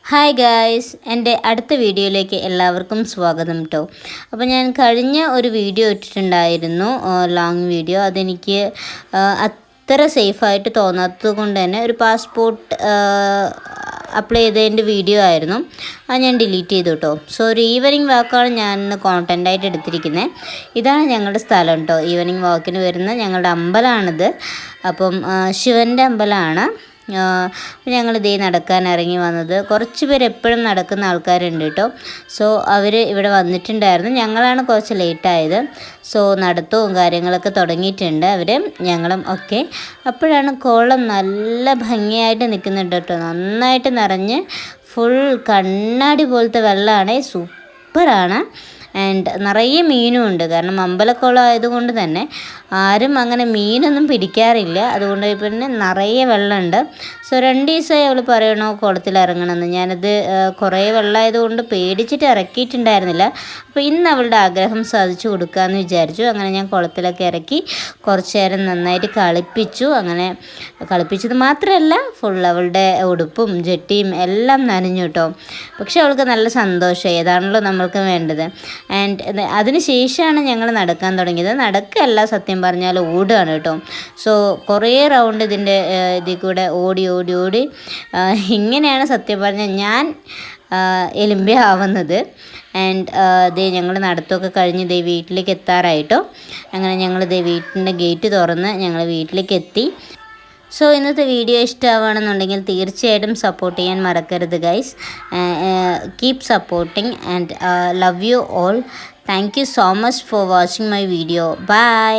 Hi guys, എൻ്റെ അടുത്ത വീഡിയോയിലേക്ക് എല്ലാവർക്കും സ്വാഗതം കേട്ടോ. അപ്പോൾ ഞാൻ കഴിഞ്ഞ ഒരു വീഡിയോ ഇട്ടിട്ടുണ്ടായിരുന്നു, ലോങ് വീഡിയോ. അതെനിക്ക് അത്ര സേഫായിട്ട് തോന്നാത്തത് കൊണ്ട് തന്നെ ഒരു പാസ്പോർട്ട് അപ്ലൈ ചെയ്തതിൻ്റെ വീഡിയോ ആയിരുന്നു. അത് ഞാൻ ഡിലീറ്റ് ചെയ്തു കേട്ടോ. സോ ഒരു ഈവനിങ് വാക്കാണ് ഞാൻ ഇന്ന് കോണ്ടൻ്റായിട്ട് എടുത്തിരിക്കുന്നത്. ഇതാണ് ഞങ്ങളുടെ സ്ഥലം കേട്ടോ. ഈവനിങ് വാക്കിന് വരുന്ന ഞങ്ങളുടെ അമ്പലമാണിത്. അപ്പം ശിവൻ്റെ അമ്പലമാണ്. ഞങ്ങൾ ഇതേ നടക്കാൻ ഇറങ്ങി വന്നത്. കുറച്ച് പേര് എപ്പോഴും നടക്കുന്ന ആൾക്കാരുണ്ട് കേട്ടോ. സോ അവർ ഇവിടെ വന്നിട്ടുണ്ടായിരുന്നു. ഞങ്ങളാണ് കുറച്ച് ലേറ്റായത്. സോ നടത്തവും കാര്യങ്ങളൊക്കെ തുടങ്ങിയിട്ടുണ്ട് അവർ, ഞങ്ങളും ഒക്കെ. അപ്പോഴാണ് കുളം നല്ല ഭംഗിയായിട്ട് നിൽക്കുന്നുണ്ട് കേട്ടോ. നന്നായിട്ട് നിറഞ്ഞ് ഫുൾ കണ്ണാടി പോലത്തെ വെള്ളമാണ്. സൂപ്പറാണ്. ആൻഡ് നിറയെ മീനും ഉണ്ട്. കാരണം അമ്പലക്കുളം ആയതുകൊണ്ട് തന്നെ ആരും അങ്ങനെ മീനൊന്നും പിടിക്കാറില്ല. അതുകൊണ്ട് പിന്നെ നിറയെ വെള്ളമുണ്ട്. സോ 2 ദിവസമായി അവൾ പറയണോ കുളത്തിൽ ഇറങ്ങണമെന്ന്. ഞാനത് കുറേ വെള്ളമായതുകൊണ്ട് പേടിച്ചിട്ട് ഇറക്കിയിട്ടുണ്ടായിരുന്നില്ല. അപ്പോൾ ഇന്ന് അവളുടെ ആഗ്രഹം സാധിച്ചു കൊടുക്കാമെന്ന് വിചാരിച്ചു. അങ്ങനെ ഞാൻ കുളത്തിലൊക്കെ ഇറക്കി കുറച്ച് നേരം നന്നായിട്ട് കളിപ്പിച്ചു. അങ്ങനെ കളിപ്പിച്ചത് മാത്രമല്ല, ഫുൾ അവളുടെ ഉടുപ്പും ജെട്ടിയും എല്ലാം നനഞ്ഞു കേട്ടോ. പക്ഷെ അവൾക്ക് നല്ല സന്തോഷം. ഏതാണല്ലോ നമ്മൾക്ക് വേണ്ടത്. ആൻഡ് അതിന് ശേഷമാണ് ഞങ്ങൾ നടക്കാൻ തുടങ്ങിയത്. നടക്കല്ല, സത്യം പറഞ്ഞാൽ ഓടുകയാണ് കേട്ടോ. സോ കുറേ റൗണ്ട് ഇതിൽ കൂടെ ഓടി ഓടി ഓടി ഇങ്ങനെയാണ് സത്യം പറഞ്ഞാൽ ഞാൻ എലുമ്പി ആവുന്നത്. ആൻഡ് ദേ ഞങ്ങൾ നടത്തമൊക്കെ കഴിഞ്ഞ് ദേ വീട്ടിലേക്ക് എത്താറായിട്ടോ. അങ്ങനെ ഞങ്ങൾ ദേ വീട്ടിൻ്റെ ഗേറ്റ് തുറന്ന് ഞങ്ങൾ വീട്ടിലേക്ക് എത്തി. സോ ഇന്നത്തെ വീഡിയോ ഇഷ്ടമാവുകയാണെന്നുണ്ടെങ്കിൽ തീർച്ചയായിട്ടും സപ്പോർട്ട് ചെയ്യാൻ മറക്കരുത് guys. Keep supporting and love you all. Thank you so much for watching my video. By.